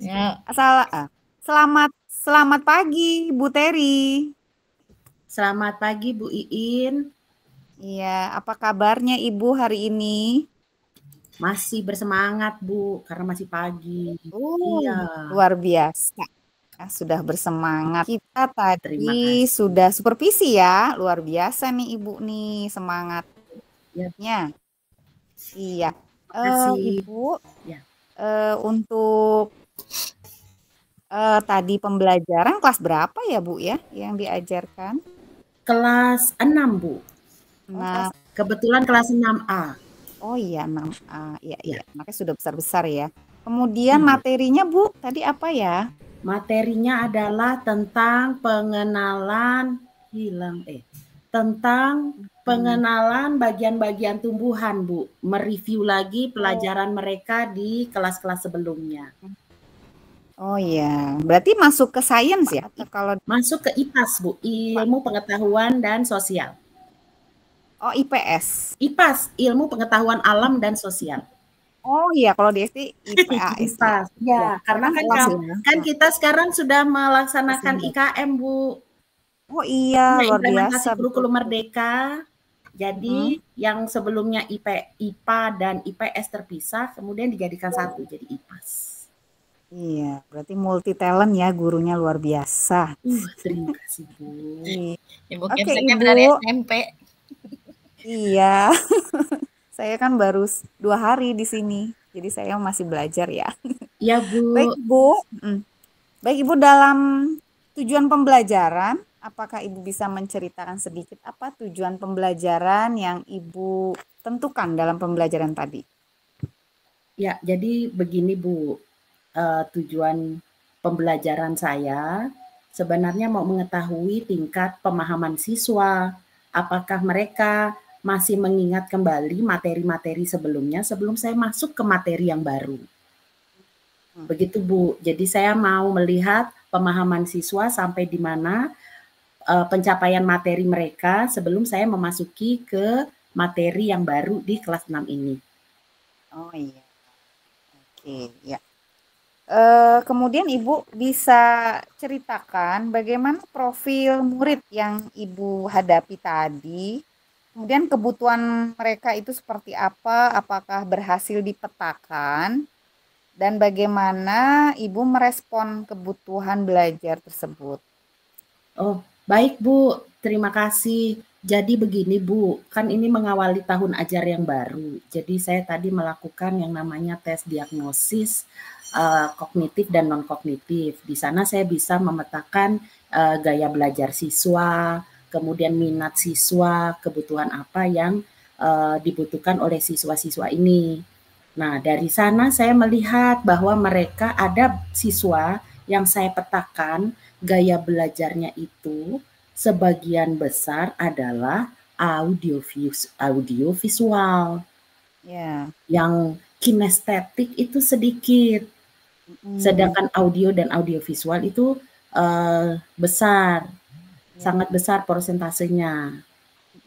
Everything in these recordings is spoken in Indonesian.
Ya, selamat selamat pagi, Bu Teri. Selamat pagi Bu Iin, Iya, apa kabarnya Ibu hari ini? masih bersemangat Bu karena masih pagi. Iya, Luar biasa. Ya, sudah bersemangat. Kita terima tadi kasih. sudah supervisi ya. Luar biasa nih Ibu nih semangatnya. Ya, Iya. terima kasih. Ibu, Ya, untuk tadi pembelajaran kelas berapa ya Bu ya yang diajarkan? kelas 6 Bu. Nah, Kebetulan kelas 6A. oh iya 6A. Iya, Ya, iya. Makanya sudah besar-besar ya. Kemudian iya. materinya Bu, tadi apa ya? Materinya adalah tentang tentang Hmm. pengenalan bagian-bagian tumbuhan Bu. Mereview lagi Oh, pelajaran mereka di kelas-kelas sebelumnya. oh iya. Berarti masuk ke sains ya? Kalau Masuk ke IPAS Bu, Ilmu Pengetahuan dan Sosial. oh IPS. IPAS, Ilmu Pengetahuan Alam dan Sosial. Oh iya, kalau di SD IPAS ya. IPAS, Ya, ya, saya karena kan kan kelas ya. kan kita sekarang sudah melaksanakan Desember. IKM Bu, Oh iya, ya, luar biasa implementasi betul kurikulum betul. merdeka. Jadi Mm-mm. yang sebelumnya IPA dan IPS terpisah, kemudian dijadikan satu jadi IPAS. Iya, berarti multi talent ya, gurunya luar biasa. Terima kasih Bu. Iya. Ibu Oke Kepseknya Ibu, dari SMP. iya. Saya kan baru 2 hari di sini, jadi saya masih belajar ya. Ya Baik Bu. Ibu, baik Ibu, dalam tujuan pembelajaran, apakah Ibu bisa menceritakan sedikit apa tujuan pembelajaran yang Ibu tentukan dalam pembelajaran tadi? Ya, jadi begini Bu, tujuan pembelajaran saya sebenarnya mau mengetahui tingkat pemahaman siswa, apakah mereka masih mengingat kembali materi-materi sebelumnya sebelum saya masuk ke materi yang baru. Hmm. Begitu Bu, jadi saya mau melihat pemahaman siswa sampai di mana pencapaian materi mereka sebelum saya memasuki ke materi yang baru di kelas 6 ini. Oh iya, oke ya. Kemudian Ibu bisa ceritakan bagaimana profil murid yang Ibu hadapi tadi. Kemudian kebutuhan mereka itu seperti apa? Apakah berhasil dipetakan? Dan bagaimana Ibu merespon kebutuhan belajar tersebut? Oh, baik Bu, terima kasih. Jadi begini Bu, kan ini mengawali tahun ajar yang baru. Jadi saya tadi melakukan yang namanya tes diagnosis kognitif dan non kognitif. Di sana saya bisa memetakan gaya belajar siswa, kemudian minat siswa, kebutuhan apa yang dibutuhkan oleh siswa-siswa ini. Nah, dari sana saya melihat bahwa mereka ada siswa yang saya petakan gaya belajarnya itu sebagian besar adalah audio visual, Ya. yang kinestetik itu sedikit, Mm, sedangkan audio dan audio visual itu besar, ya. sangat besar persentasenya.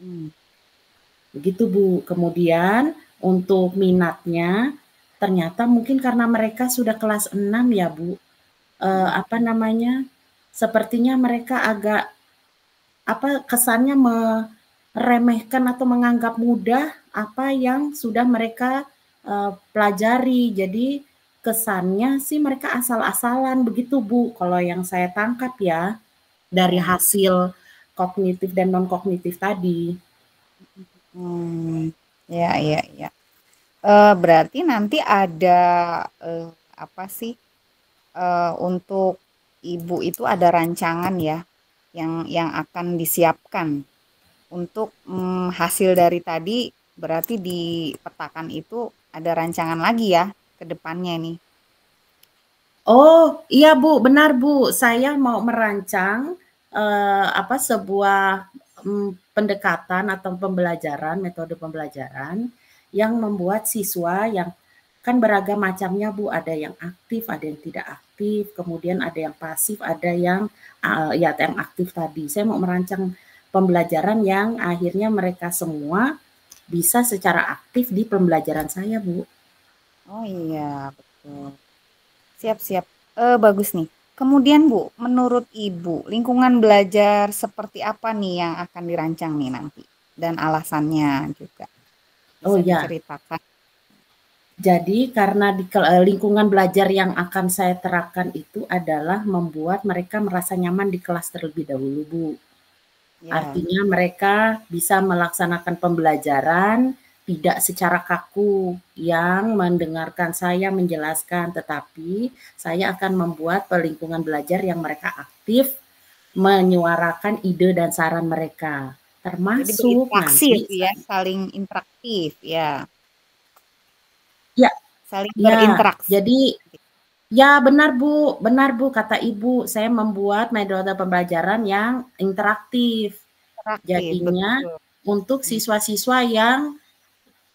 Mm, Begitu Bu. Kemudian untuk minatnya ternyata mungkin karena mereka sudah kelas 6 ya Bu, mm, apa namanya, sepertinya mereka agak kesannya meremehkan atau menganggap mudah apa yang sudah mereka pelajari. Jadi kesannya sih mereka asal-asalan begitu Bu, kalau yang saya tangkap ya dari ya. hasil kognitif dan non kognitif tadi. Hmm, ya, ya, ya. Berarti nanti ada eh, apa sih, untuk ibu itu ada rancangan ya yang akan disiapkan untuk hasil dari tadi, berarti dipetakan itu ada rancangan lagi ya ke depannya nih. Oh, iya Bu, benar Bu. Saya mau merancang sebuah pendekatan atau pembelajaran, metode pembelajaran yang membuat siswa yang kan beragam macamnya Bu, ada yang aktif, ada yang tidak aktif, kemudian ada yang pasif, ada yang ya yang aktif tadi. Saya mau merancang pembelajaran yang akhirnya mereka semua bisa secara aktif di pembelajaran saya Bu. Oh iya, betul. Siap, siap. Bagus nih. Kemudian Bu, menurut Ibu, lingkungan belajar seperti apa nih yang akan dirancang nih nanti? Dan alasannya juga Oh bisa ya, diceritakan. jadi karena di lingkungan belajar yang akan saya terapkan itu adalah membuat mereka merasa nyaman di kelas terlebih dahulu, Bu. Ya, Artinya mereka bisa melaksanakan pembelajaran tidak secara kaku yang mendengarkan saya menjelaskan, tetapi saya akan membuat lingkungan belajar yang mereka aktif menyuarakan ide dan saran mereka. jadi Termasuk berinteraksi nanti itu ya, saling interaktif ya, ya, saling ya, berinteraksi. jadi ya benar Bu, kata Ibu, saya membuat metode pembelajaran yang interaktif. Interaktif, Jadinya betul. untuk Hmm. siswa-siswa yang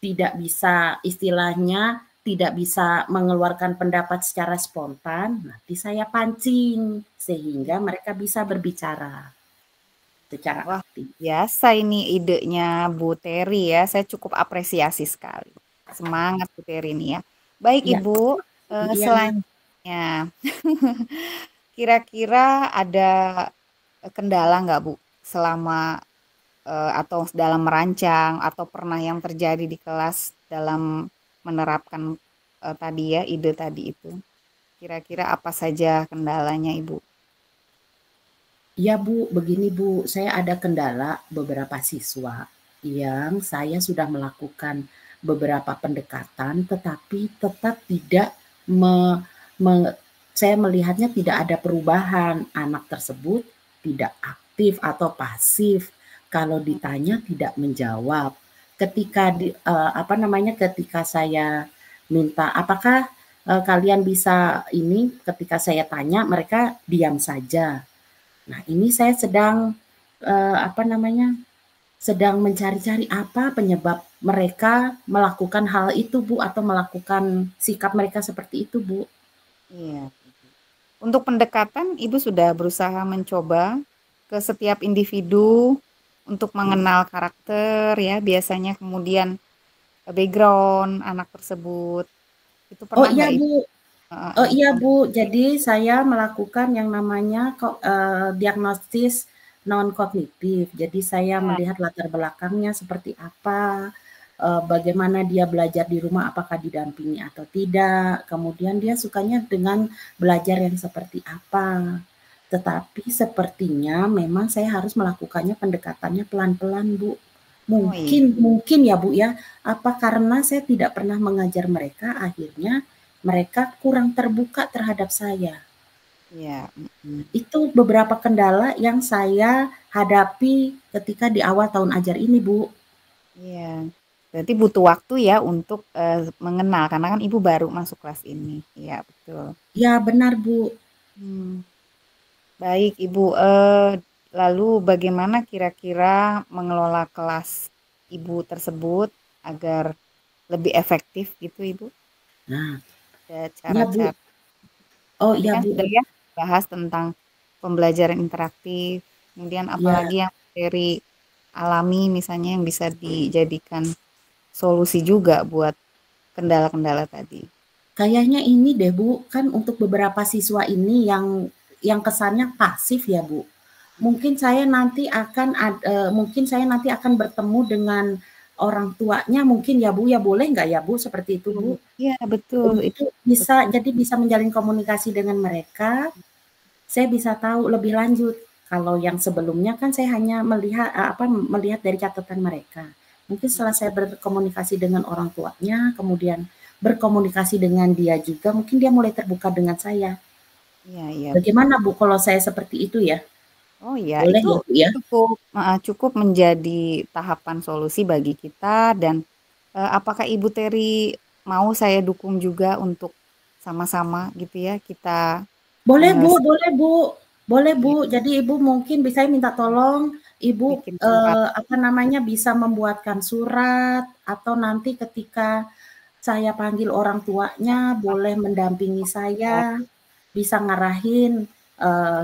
tidak bisa istilahnya tidak bisa mengeluarkan pendapat secara spontan, nanti saya pancing sehingga mereka bisa berbicara secara Wah, aktif. biasa ini idenya Bu Terry ya. Saya cukup apresiasi sekali. Semangat Bu Terry ini ya. Baik Iya, Ibu, iya. selanjutnya kira-kira ada kendala nggak Bu selama atau dalam merancang atau pernah yang terjadi di kelas dalam menerapkan tadi ya ide tadi itu? Kira-kira apa saja kendalanya Ibu? Iya Bu, begini Bu, saya ada kendala beberapa siswa yang saya sudah melakukan beberapa pendekatan, tetapi tetap tidak me, me- saya melihatnya tidak ada perubahan. Anak tersebut tidak aktif atau pasif. Kalau ditanya tidak menjawab. Ketika apa namanya? Ketika saya minta, apakah kalian bisa ini? Ketika saya tanya, mereka diam saja. Nah, ini saya sedang apa namanya, sedang mencari-cari apa penyebab mereka melakukan hal itu, Bu, atau melakukan sikap mereka seperti itu, Bu. Iya. Untuk pendekatan, Ibu sudah berusaha mencoba ke setiap individu untuk mengenal karakter ya, biasanya kemudian background anak tersebut. Itu Oh pernah iya, nggak Ibu Bu. Oh iya, Bu. komunikasi? Jadi saya melakukan yang namanya diagnosis non kognitif. Jadi saya Ya, melihat latar belakangnya seperti apa, bagaimana dia belajar di rumah, apakah didampingi atau tidak. Kemudian dia sukanya dengan belajar yang seperti apa. Tetapi sepertinya memang saya harus melakukannya pendekatannya pelan-pelan, Bu. oh iya, Mungkin mungkin ya, Bu, ya, apa karena saya tidak pernah mengajar mereka, akhirnya mereka kurang terbuka terhadap saya. iya, mm, Itu beberapa kendala yang saya hadapi ketika di awal tahun ajar ini, Bu. iya. Berarti butuh waktu ya untuk mengenal, karena kan Ibu baru masuk kelas ini. Iya, betul. Ya, benar, Bu. Hmm. Baik, Ibu. Lalu bagaimana kira-kira mengelola kelas Ibu tersebut agar lebih efektif gitu, Ibu? Nah, Ada iya, Bu. cara-cara. Oh, Tadi iya, kan Bu. sudah ya bahas tentang pembelajaran interaktif. Kemudian Ya, apalagi yang dari alami misalnya yang bisa dijadikan solusi juga buat kendala-kendala tadi. kayaknya ini deh, Bu, kan untuk beberapa siswa ini yang kesannya pasif ya, Bu. Mungkin saya nanti akan bertemu dengan orang tuanya mungkin ya, Bu, ya boleh nggak ya, Bu, seperti itu, Bu? Iya, betul. Itu Untuk bisa betul. jadi bisa menjalin komunikasi dengan mereka, saya bisa tahu lebih lanjut. Kalau yang sebelumnya kan saya hanya melihat dari catatan mereka. Mungkin setelah saya berkomunikasi dengan orang tuanya, kemudian berkomunikasi dengan dia juga, mungkin dia mulai terbuka dengan saya. Iya, iya. Bagaimana Bu kalau saya seperti itu ya? Oh iya, Boleh itu ya Bu ya? cukup menjadi tahapan solusi bagi kita dan apakah Ibu Terry mau saya dukung juga untuk sama-sama gitu ya kita Boleh Bu, menyelesaikan boleh Bu, boleh Bu. Jadi Ibu mungkin bisa minta tolong Ibu, bikin kesempatan. apa namanya, bisa membuatkan surat atau nanti ketika saya panggil orang tuanya boleh mendampingi saya, bisa ngarahin,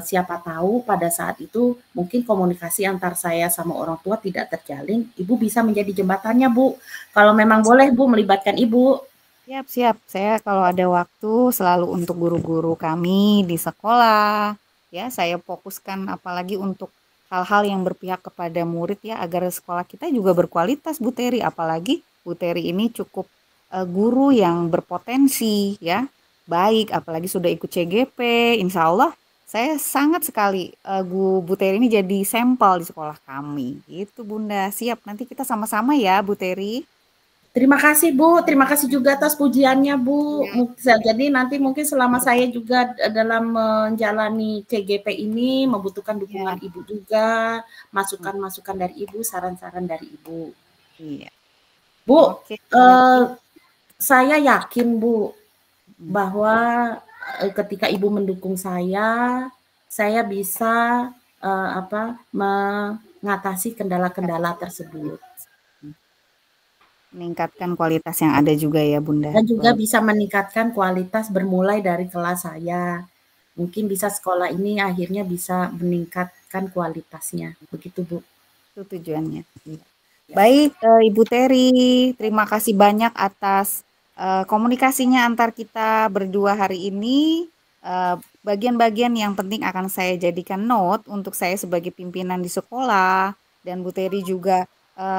siapa tahu pada saat itu mungkin komunikasi antar saya sama orang tua tidak terjalin, Ibu bisa menjadi jembatannya Bu. Kalau memang boleh Bu melibatkan Ibu. Siap, siap. Saya kalau ada waktu selalu untuk guru-guru kami di sekolah. Ya, saya fokuskan apalagi untuk hal-hal yang berpihak kepada murid ya agar sekolah kita juga berkualitas Bu Teri. Apalagi Bu Teri ini cukup guru yang berpotensi ya. Baik, apalagi sudah ikut CGP. Insya Allah saya sangat sekali Bu Teri ini jadi sampel di sekolah kami. Gitu Bunda. Siap, nanti kita sama-sama ya Bu Teri. Terima kasih Bu, terima kasih juga atas pujiannya Bu. Ya, Jadi nanti mungkin selama saya juga dalam menjalani CGP ini membutuhkan ya. dukungan Ibu juga, masukan-masukan dari Ibu, saran-saran dari Ibu. Iya. Bu, Oke, siap. saya yakin Bu Mm. bahwa ketika Ibu mendukung saya bisa mengatasi kendala-kendala tersebut. Meningkatkan kualitas yang ada juga ya, Bunda. Dan juga Bagus. bisa meningkatkan kualitas bermulai dari kelas saya. Mungkin bisa sekolah ini akhirnya bisa meningkatkan kualitasnya. Begitu, Bu. Itu tujuannya. Iya. Ya. Baik, Ibu Teri, terima kasih banyak atas komunikasinya antar kita berdua hari ini. Bagian-bagian yang penting akan saya jadikan note untuk saya sebagai pimpinan di sekolah dan Bu Teri juga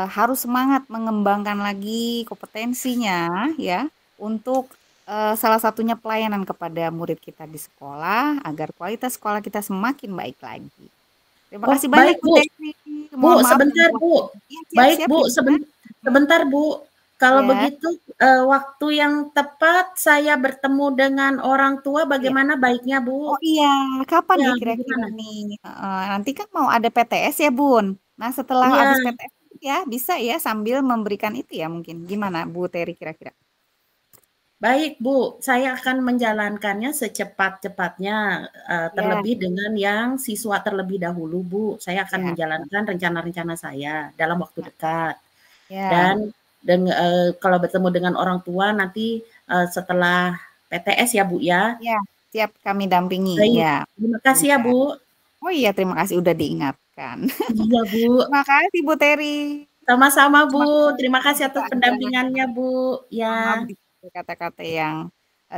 harus semangat mengembangkan lagi kompetensinya ya untuk salah satunya pelayanan kepada murid kita di sekolah agar kualitas sekolah kita semakin baik lagi. Terima Oh, kasih banyak baik, Bu Bu. Teri. Bu, Mohon maaf sebentar, ganggu Bu. waktu. Iya, Baik, siap-siap Bu, gimana? Hmm, sebentar, Bu. Kalau ya, begitu, waktu yang tepat saya bertemu dengan orang tua iya. bagaimana baiknya, Bu? Oh iya, kapan Ya, ya kira-kira bagaimana? nih? Nanti kan mau ada PTS ya, Bun. Nah, setelah habis Iya, PTS ya bisa ya sambil memberikan itu ya mungkin. Gimana Bu Teri kira-kira? baik, Bu. Saya akan menjalankannya secepat-cepatnya, Ya, terlebih dengan yang siswa terlebih dahulu, Bu. Saya akan ya, menjalankan rencana-rencana saya dalam waktu ya, dekat. ya, Dan kalau bertemu dengan orang tua nanti, setelah PTS ya, Bu, ya. ya. Siap kami dampingi. Baik, Ya, terima kasih ya, bisa. Bu. Oh iya, terima kasih udah diingatkan. Iya, Bu. Terima kasih Bu Teri. Sama-sama, Bu. Terima kasih Terima kasih juga atas ada pendampingannya, Bu. mohon maaf Ya, di kata-kata yang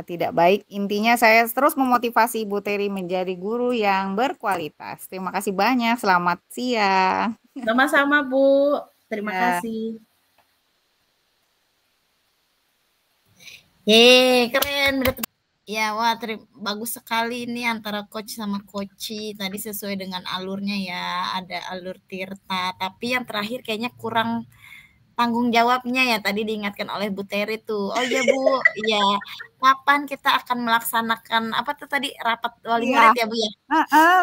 tidak baik. Intinya saya terus memotivasi Bu Teri menjadi guru yang berkualitas. Terima kasih banyak. Selamat siang. sama-sama, Bu. Terima Ya, kasih. Keren berarti. Ya, wah, bagus sekali ini antara coach sama coachi. Tadi sesuai dengan alurnya ya, ada alur Tirta. Tapi yang terakhir kayaknya kurang tanggung jawabnya ya. Tadi diingatkan oleh Bu Teri tuh. Oh iya Bu, ya kapan kita akan melaksanakan apa tuh tadi rapat wali iya. murid ya Bu ya?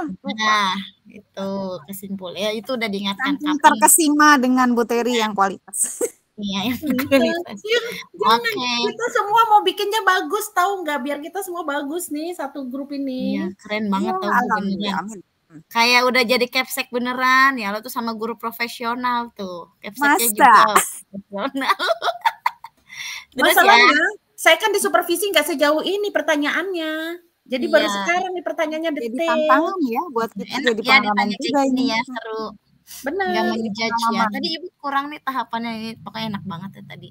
Lupa. Nah, itu kesimpulan. Ya itu udah diingatkan Saking kapan. terkesima dengan Bu Teri yang kualitas. Iya, yang Iya, berkualitas. jangan. Oke. Kita semua mau bikinnya bagus, tahu nggak? Biar kita semua bagus nih satu grup Iya, ini. keren Iya, banget tau Bu alhamdulillah. beneran. Amin. Kayak udah jadi capsek beneran ya, lo tuh sama guru profesional tuh. Capseknya juga Masa? profesional. Terus ya, Masalahnya, saya kan di supervisi nggak sejauh ini pertanyaannya. Jadi baru iya, sekarang nih pertanyaannya Jadi detail. tantangan ya buat kita enak jadi ya pengalaman ditanya kayak juga gini ini. ya, seru. Nggak Benar. menjudge ya. Pengalaman. Tadi Ibu kurang nih tahapannya ini, pokoknya enak banget ya tadi.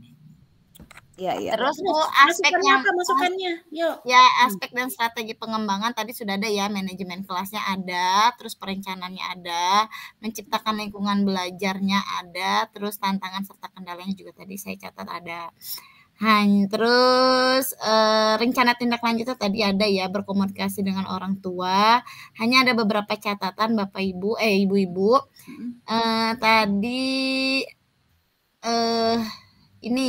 Iya, iya, iya. Terus Bu, Terus aspek masukannya yang apa masukannya? Yuk. ya aspek dan strategi pengembangan tadi sudah ada ya, manajemen kelasnya ada, terus perencanaannya ada, menciptakan lingkungan belajarnya ada, terus tantangan serta kendalanya juga tadi saya catat ada. Terus rencana tindak lanjutnya tadi ada ya, berkomunikasi dengan orang tua. Hanya ada beberapa catatan Bapak Ibu, Ibu-ibu. Tadi ini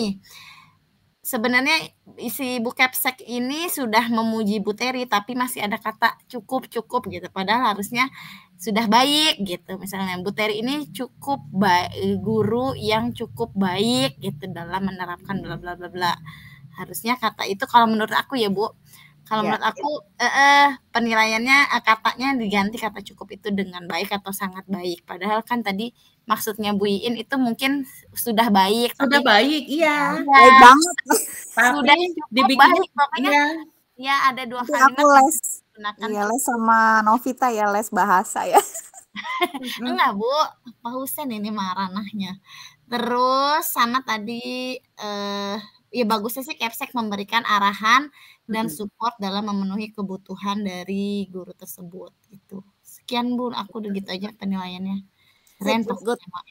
sebenarnya isi Bu Capsek ini sudah memuji Bu Teri, tapi masih ada kata cukup gitu. Padahal harusnya sudah baik gitu. Misalnya Bu Teri ini cukup guru yang cukup baik gitu dalam menerapkan bla bla bla bla. Harusnya kata itu kalau menurut aku ya Bu. Kalau Ya, menurut aku penilaiannya katanya diganti kata cukup itu dengan baik atau sangat baik. Padahal kan tadi maksudnya Bu Iin itu mungkin sudah baik, Sudah tapi baik, iya. baik ya banget. Tapi sudah cukup dibikinnya baik. Pokoknya iya. ya ada dua Nanti aku kalimat yang les. digunakan Iya, les cukup. sama Novita ya, les bahasa ya. Enggak Bu, Pak Husen ini mah ranahnya. Terus sama tadi ya bagusnya sih Kepsek memberikan arahan dan support dalam memenuhi kebutuhan dari guru tersebut gitu. Sekian Bu, aku udah gitu aja penilaiannya. Keren Pak Good. Pak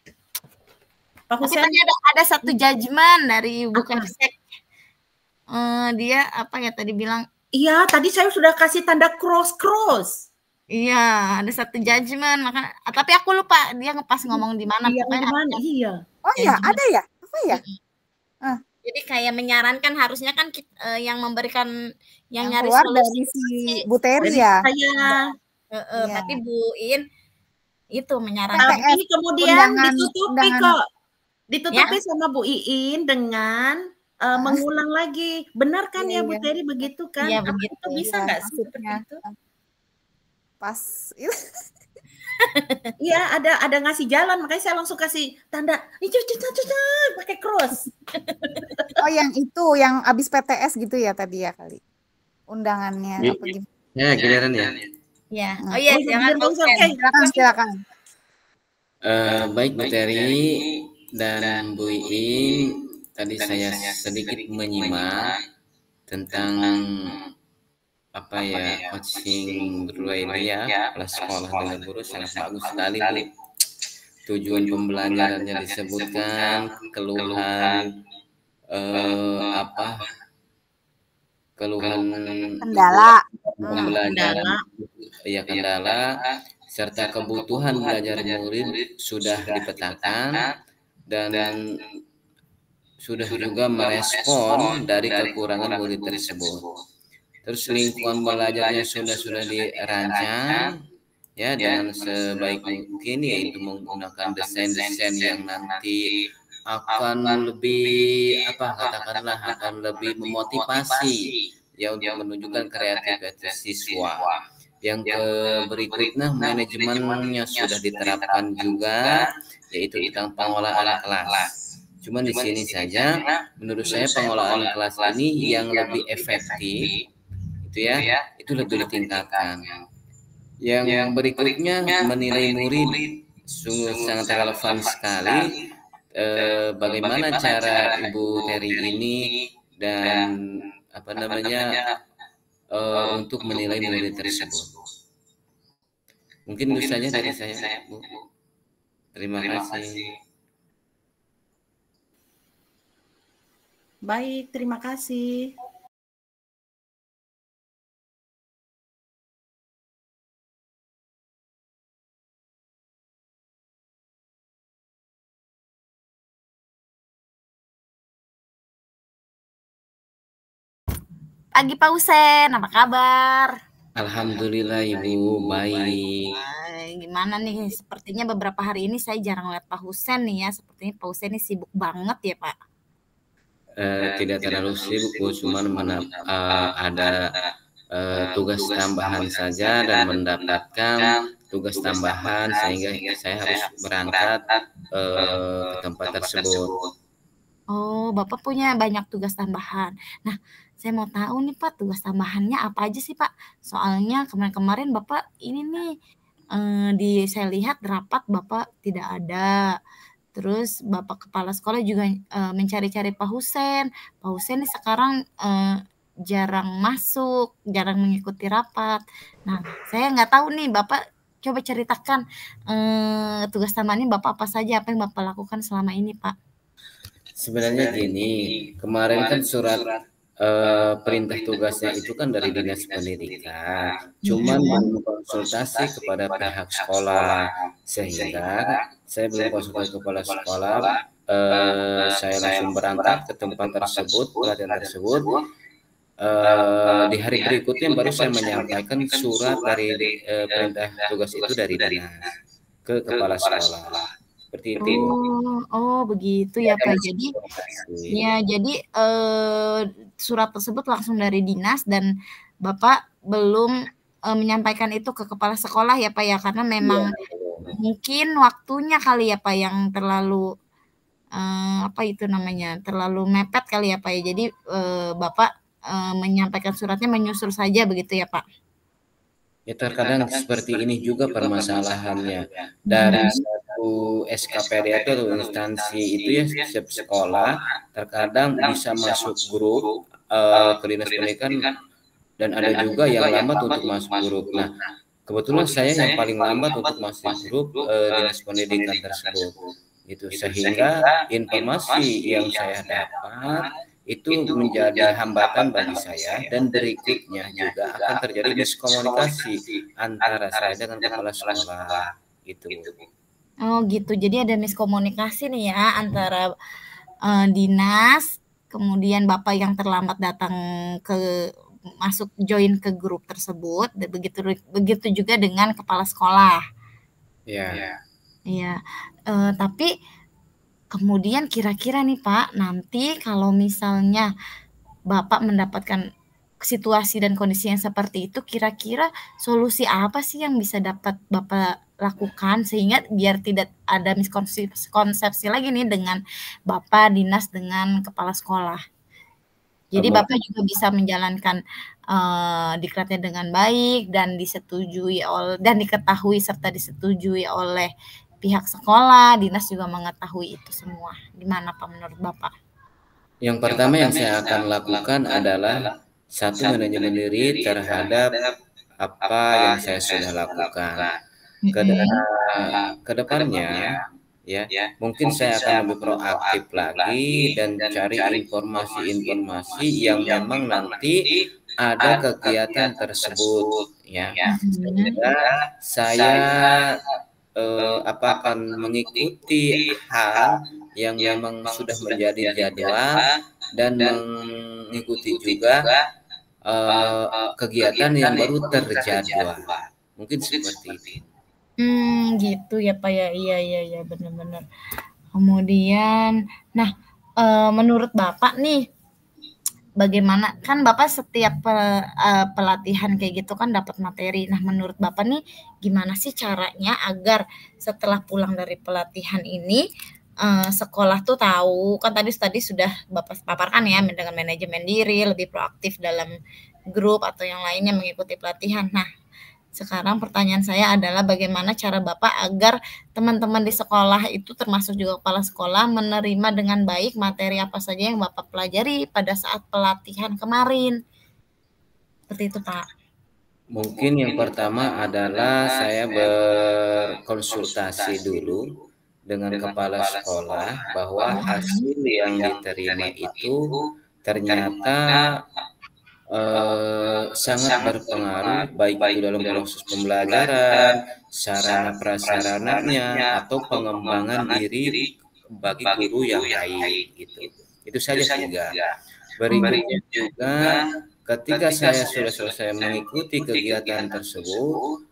Tapi Husen, tadi ada satu judgement dari Bu Kepsek. Dia apa ya tadi bilang? Iya, tadi saya sudah kasih tanda cross. Iya, ada satu judgement, maka tapi aku lupa dia pas ngomong di mana. Iya, Pokoknya di mana? Iya. Oh iya, ada ya? Apa ya? Jadi kayak menyarankan harusnya kan yang memberikan yang nyari keluar solusi dari si Bu Teri Dari ya. saya. Iya. Tapi Bu In itu menyarankan. Tapi kemudian ditutupi undangan. kok. Ditutupi sama Bu Iin dengan mengulang lagi. Benar kan ya Bu Teri begitu kan? Iya, Apa begitu. itu bisa nggak sih seperti itu? Pas Iya, ada ngasih jalan, makanya saya langsung kasih tanda pakai cross. Oh, yang itu yang abis PTS gitu ya tadi ya kali undangannya apa gitu? Ya, giliran ya. Ya, oh iya, jangan silakan. Baik Bu Teri dan Bu Iin, tadi saya sedikit menyimak tentang apa ya, coaching berdua ini ya, kelas sekolah dengan guru sangat bagus sekali Bu. Tujuan pembelajarannya disebutkan, keluhan kendala pembelajaran, ya kendala serta kebutuhan belajar murid sudah dipetakan dan sudah juga merespon dari kekurangan murid tersebut. Terus lingkungan belajarnya sudah dirancang ya dengan sebaik mungkin, yaitu menggunakan desain-desain yang nanti akan lebih akan lebih memotivasi ya untuk menunjukkan kreativitas siswa. Yang berikutnya manajemennya sudah diterapkan juga, yaitu tentang pengelolaan kelas. Cuman di sini saja menurut saya pengelolaan kelas ini yang lebih efektif itu lebih ditingkatkan. Yang berikutnya menilai murid sungguh sangat relevan sekali. Bagaimana cara Ibu Teri ini dan untuk menilai murid tersebut. Mungkin itu saja dari saya, Bu. Terima kasih. Baik, terima kasih. Pagi Pak Husen, apa kabar? Alhamdulillah Ibu, baik. Gimana nih? Sepertinya beberapa hari ini saya jarang lihat Pak Husen nih ya. Sepertinya Pak Husen ini sibuk banget ya Pak. Tidak terlalu sibuk Bu, cuman ada tugas tambahan saja dan mendapatkan tugas tambahan sehingga saya harus berangkat ke tempat tersebut. Oh, Bapak punya banyak tugas tambahan. Nah, saya mau tahu nih Pak, tugas tambahannya apa aja sih Pak? Soalnya kemarin-kemarin Bapak ini nih, saya lihat rapat Bapak tidak ada. Terus Bapak Kepala Sekolah juga mencari-cari Pak Husen. Pak Husen nih sekarang jarang masuk, jarang mengikuti rapat. Nah, saya nggak tahu nih Bapak coba ceritakan tugas tambahannya Bapak apa saja, apa yang Bapak lakukan selama ini Pak? Sebenarnya gini, kemarin kan surat perintah tugasnya itu kan dari Dinas Pendidikan, cuman belum konsultasi kepada pihak sekolah, sehingga saya belum konsultasi kepala sekolah. Saya langsung berangkat ke tempat tersebut, pelatihan tersebut. Di hari berikutnya baru saya menyampaikan surat dari perintah tugas itu dari Dinas ke kepala sekolah. Seperti itu. Oh begitu ya Pak. Jadi surat tersebut langsung dari dinas dan Bapak belum menyampaikan itu ke kepala sekolah ya Pak ya, karena memang mungkin waktunya kali ya Pak yang terlalu terlalu mepet kali ya Pak ya. Jadi Bapak menyampaikan suratnya menyusul saja begitu ya Pak. Ya terkadang seperti ini juga permasalahannya. Dari satu SKPD atau instansi itu ya, setiap sekolah terkadang bisa masuk grup ke dinas pendidikan, dan ada juga yang lambat untuk masuk grup. Nah, kebetulan saya yang paling lambat untuk masuk grup dinas pendidikan tersebut. Itu sehingga informasi yang saya dapat itu menjadi hambatan bagi saya, dan berikutnya juga akan terjadi miskomunikasi antara saya dengan kepala sekolah gitu. Oh gitu, jadi ada miskomunikasi nih ya antara dinas, kemudian Bapak yang terlambat datang ke masuk join ke grup tersebut, begitu juga dengan kepala sekolah. Ya. Iya, tapi kemudian kira-kira nih Pak, nanti kalau misalnya Bapak mendapatkan situasi dan kondisi yang seperti itu, kira-kira solusi apa sih yang bisa dapat Bapak lakukan sehingga biar tidak ada miskonsepsi lagi nih dengan Bapak dinas dengan kepala sekolah. Jadi Bapak juga bisa menjalankan diklatnya dengan baik dan disetujui dan diketahui serta disetujui oleh pihak sekolah, dinas juga mengetahui itu semua. Gimana Pak menurut Bapak? Yang pertama yang saya akan lakukan adalah satu, manajemen diri terhadap apa yang saya sudah lakukan. Kedepannya ya, mungkin saya akan lebih proaktif lagi dan cari informasi-informasi yang memang nanti ada kegiatan tersebut ya, sehingga saya akan mengikuti hal yang memang sudah menjadi jadwal dan mengikuti juga kegiatan yang baru terjadwal. Mungkin seperti itu. Gitu ya Pak ya. Iya benar-benar. Kemudian, nah menurut Bapak nih, bagaimana kan Bapak setiap pelatihan kayak gitu kan dapat materi. Nah, menurut Bapak nih gimana sih caranya agar setelah pulang dari pelatihan ini sekolah tuh tahu, kan tadi sudah Bapak paparkan ya, dengan manajemen diri, lebih proaktif dalam grup atau yang lainnya mengikuti pelatihan. Nah, sekarang pertanyaan saya adalah bagaimana cara Bapak agar teman-teman di sekolah itu termasuk juga kepala sekolah menerima dengan baik materi apa saja yang Bapak pelajari pada saat pelatihan kemarin. Seperti itu Pak. Mungkin yang pertama adalah saya berkonsultasi dulu dengan kepala sekolah bahwa hasil yang diterima itu ternyata sangat berpengaruh baik itu dalam proses pembelajaran, sarana prasarananya, atau pengembangan diri bagi guru yang baik gitu. Itu saja juga. Berikutnya juga ketika saya sudah selesai mengikuti kegiatan tersebut,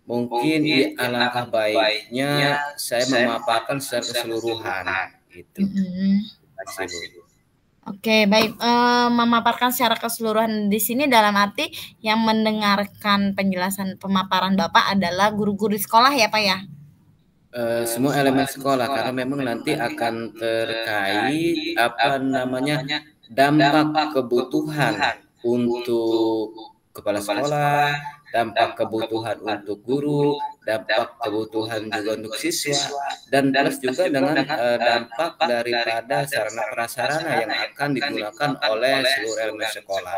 mungkin alangkah baiknya saya memaparkan secara keseluruhan gitu. Terima kasih, Bu. Oke, baik. Memaparkan secara keseluruhan di sini dalam arti yang mendengarkan penjelasan pemaparan Bapak adalah guru-guru di sekolah ya Pak ya? Semua elemen sekolah, karena memang nanti akan terkait dampak kebutuhan untuk kepala sekolah, dampak kebutuhan untuk guru, dampak kebutuhan juga untuk siswa, dan plus juga dengan dampak daripada sarana prasarana yang akan digunakan oleh seluruh elemen sekolah.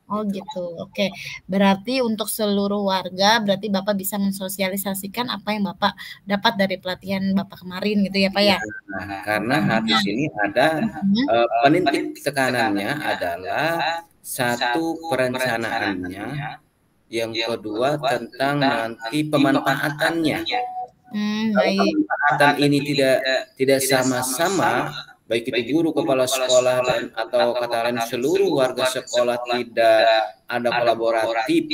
Oh gitu, oke. Berarti untuk seluruh warga, berarti Bapak bisa mensosialisasikan apa yang Bapak dapat dari pelatihan Bapak kemarin gitu ya Pak ya? Nah, karena di sini ada penitik tekanannya adalah satu perencanaannya, yang kedua tentang nanti pemanfaatannya. Kalau pemanfaatan ini tidak sama-sama, baik itu guru, kepala sekolah, dan atau kata lain seluruh warga sekolah tidak ada kolaboratif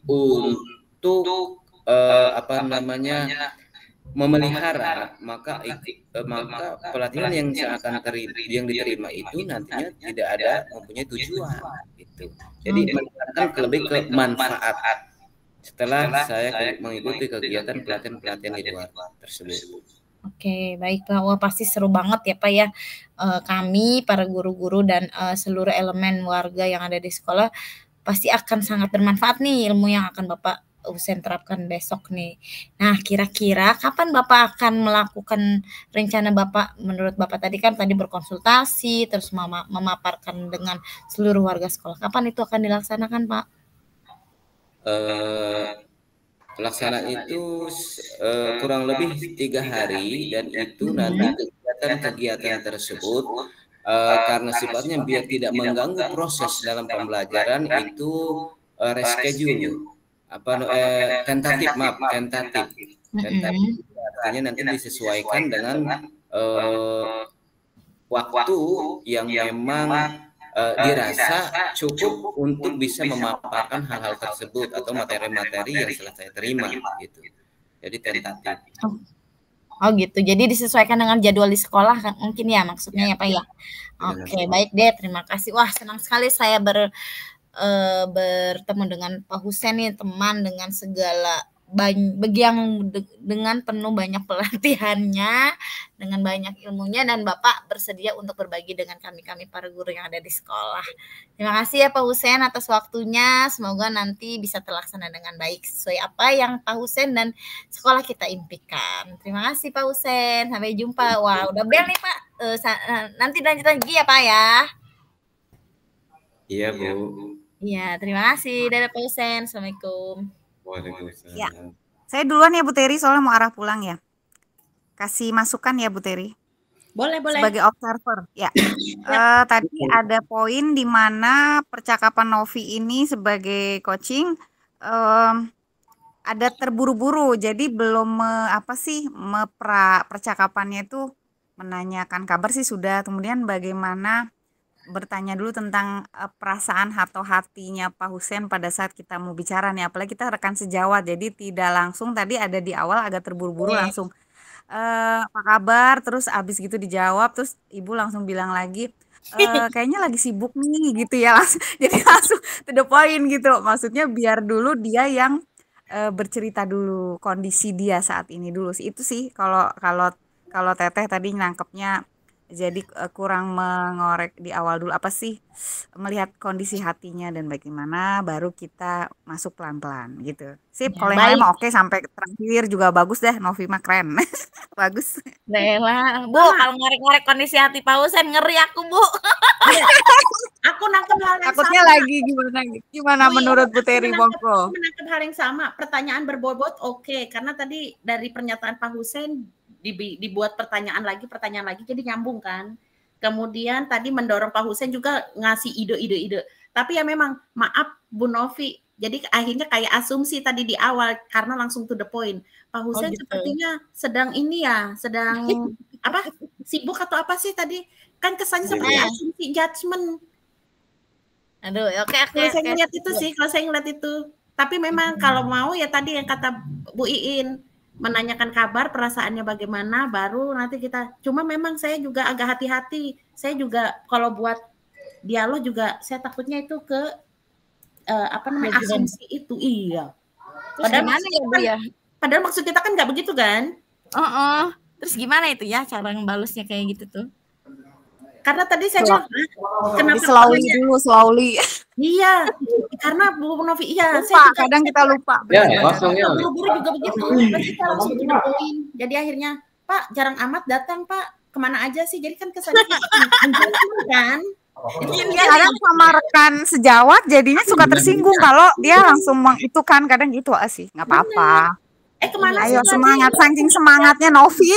untuk memelihara, maka pelatihan yang diterima itu nantinya tidak ada mempunyai tujuan gitu. Jadi meningkatkan lebih ke manfaat setelah saya mengikuti kegiatan pelatihan di luar tersebut. Oke, baik Pak. Wah, pasti seru banget ya Pak ya. Kami, para guru-guru dan seluruh elemen warga yang ada di sekolah pasti akan sangat bermanfaat nih ilmu yang akan Bapak Husein terapkan besok nih. Nah, kira-kira kapan Bapak akan melakukan rencana Bapak? Menurut Bapak tadi kan tadi berkonsultasi, terus memaparkan dengan seluruh warga sekolah. Kapan itu akan dilaksanakan, Pak? Pelaksanaan itu kurang lebih 3 hari, dan itu nanti kegiatan-kegiatan tersebut karena sifatnya biar tidak mengganggu proses dalam pembelajaran itu reschedule, tentatif. Artinya nanti disesuaikan dengan waktu yang memang dirasa cukup untuk bisa memaparkan hal-hal tersebut atau materi-materi yang setelah saya terima gitu. Jadi tentatif. Oh gitu. Jadi disesuaikan dengan jadwal di sekolah kan mungkin ya maksudnya ya Pak ya. Oke, baik deh. Terima kasih. Wah, senang sekali saya bertemu dengan Pak Husein nih, teman dengan segala dengan penuh banyak pelatihannya, dengan banyak ilmunya, dan Bapak bersedia untuk berbagi dengan kami para guru yang ada di sekolah. Terima kasih ya Pak Husein atas waktunya. Semoga nanti bisa terlaksana dengan baik sesuai apa yang Pak Husein dan sekolah kita impikan. Terima kasih Pak Husein. Sampai jumpa. Wah, udah bel nih Pak. Nanti lanjut lagi ya Pak ya. Iya Bu. Iya, terima kasih. Dadah Pak Husein. Assalamualaikum. Ya, saya duluan ya Bu Teri, soalnya mau arah pulang ya. Kasih masukan ya Bu Teri. Boleh. Sebagai observer, ya. Tadi ada poin di mana percakapan Novi ini sebagai coaching ada terburu-buru, jadi belum percakapannya itu menanyakan kabar sih sudah, kemudian bagaimana bertanya dulu tentang perasaan atau hatinya Pak Husein pada saat kita mau bicara nih, apalagi kita rekan sejawat, jadi tidak langsung tadi ada di awal agak terburu-buru langsung apa kabar, terus abis gitu dijawab, terus ibu langsung bilang lagi kayaknya lagi sibuk nih gitu ya, langsung jadi langsung to the point gitu, maksudnya biar dulu dia yang bercerita dulu kondisi dia saat ini dulu sih, itu sih kalau Teteh tadi nangkepnya. Jadi kurang mengorek di awal dulu apa sih, melihat kondisi hatinya dan bagaimana, baru kita masuk pelan-pelan gitu. Sip, kalau yang lain mah oke, sampai terakhir juga bagus deh, Novi mah keren. Bagus. Bella, Bu, kalau ngorek-ngorek kondisi hati Pak Husein ngeri aku, Bu. Aku nangkep hal yang takutnya sama. lagi gimana menurut Bu Teri Bongko? Menangkap hal yang sama, pertanyaan berbobot oke, karena tadi dari pernyataan Pak Husein dibuat pertanyaan lagi, jadi nyambung kan. Kemudian tadi mendorong Pak Husein juga ngasih ide. Tapi ya memang maaf Bu Novi, jadi akhirnya kayak asumsi tadi di awal karena langsung to the point. Pak Husein gitu. Sepertinya sedang apa? Sibuk atau apa sih tadi? Kan kesannya seperti asumsi judgement. Aduh, oke. Kalau saya ngeliat itu. Tapi memang kalau mau ya tadi yang kata Bu Iin, menanyakan kabar, perasaannya bagaimana, baru nanti kita. Cuma memang saya juga agak hati-hati. Saya juga kalau buat dialog juga saya takutnya itu ke asumsi itu. Iya. Padahal gimana ya Bu ya? Padahal maksud kita kan nggak begitu kan? Terus gimana itu ya cara ngebalusnya kayak gitu tuh? Karena tadi saya bilang, kenapa slowly. Iya, karena Bu Novi, lupa, saya juga, kadang kita lupa. Ya, langsungnya. Buru-buru juga begitu. Kita langsung poin. Jadi akhirnya, Pak, jarang amat datang, Pak. Kemana aja sih? Jadi kan kesannya kan. Kadang sama rekan sejawat jadinya suka tersinggung kalau dia langsung itu kan, kadang gitu sih. Nggak apa-apa. Kemana Ayo semangat, saking semangatnya Novi.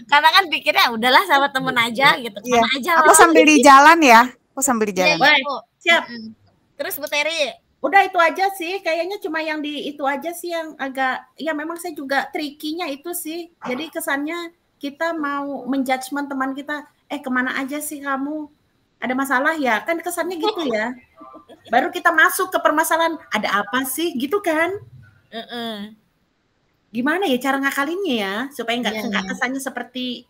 Karena kan pikirnya udahlah sama temen aja gitu. Kemana aja. Aku sambil di jalan ya. Siap. Terus Bu Teri, udah itu aja sih. Kayaknya cuma yang di itu aja sih yang agak, ya memang saya juga tricky-nya itu sih. Jadi kesannya kita mau menjudgment teman kita, kemana aja sih kamu? Ada masalah ya? Kan kesannya gitu ya. Baru kita masuk ke permasalahan, ada apa sih? Gitu kan? Gimana ya cara ngakalinnya ya? Supaya nggak kesannya seperti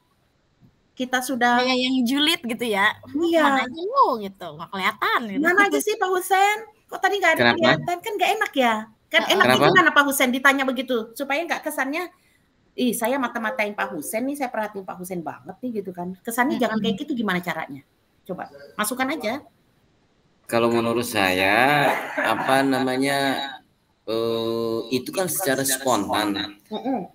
kita sudah kayak yang julid gitu ya. Iya. Mana aja lu gitu, nggak kelihatan gitu. Mana aja sih Pak Husein? Kok tadi nggak ada kelihatan? Kan nggak enak ya? Kan enaknya gimana Pak Husein ditanya begitu? Supaya nggak kesannya, saya mata-matain Pak Husein nih, saya perhatiin Pak Husein banget nih gitu kan. Kesannya jangan kayak gitu, gimana caranya? Coba, masukkan aja. Kalau menurut saya, itu kan secara spontan.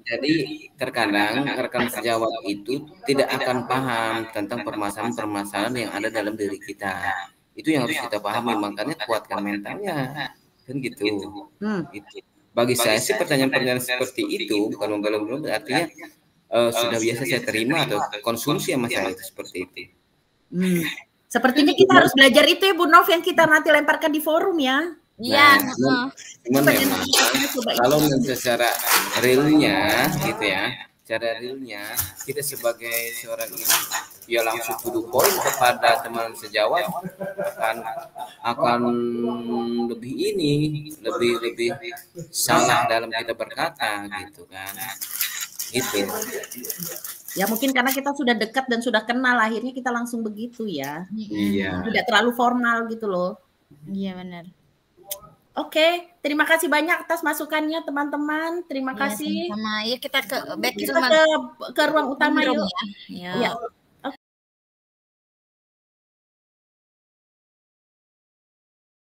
Jadi terkadang rekan sejawat itu tidak akan paham tentang permasalahan-permasalahan yang ada dalam diri kita. Itu yang harus kita pahami, makanya kuatkan mentalnya. Kan gitu. Gitu. Bagi saya sih pertanyaan-pertanyaan seperti itu bukan membela-bela, artinya sudah biasa saya terima atau konsumsi sama saya itu seperti itu. Sepertinya kita harus belajar itu ya Bu Nov, yang kita nanti lemparkan di forum ya. Iya. Cuman memang kalau secara realnya gitu ya, cara realnya kita sebagai seorang ibu ya langsung to the point kepada teman sejawat akan lebih salah dalam kita berkata gitu kan. Gitu. Ya mungkin karena kita sudah dekat dan sudah kenal, akhirnya kita langsung begitu ya. Iya. Tidak terlalu formal gitu loh. Iya benar. Oke, terima kasih banyak atas masukannya teman-teman. Terima kasih. Sama ya kita ke back Kita ke ruang utama yuk. Ya. Ya.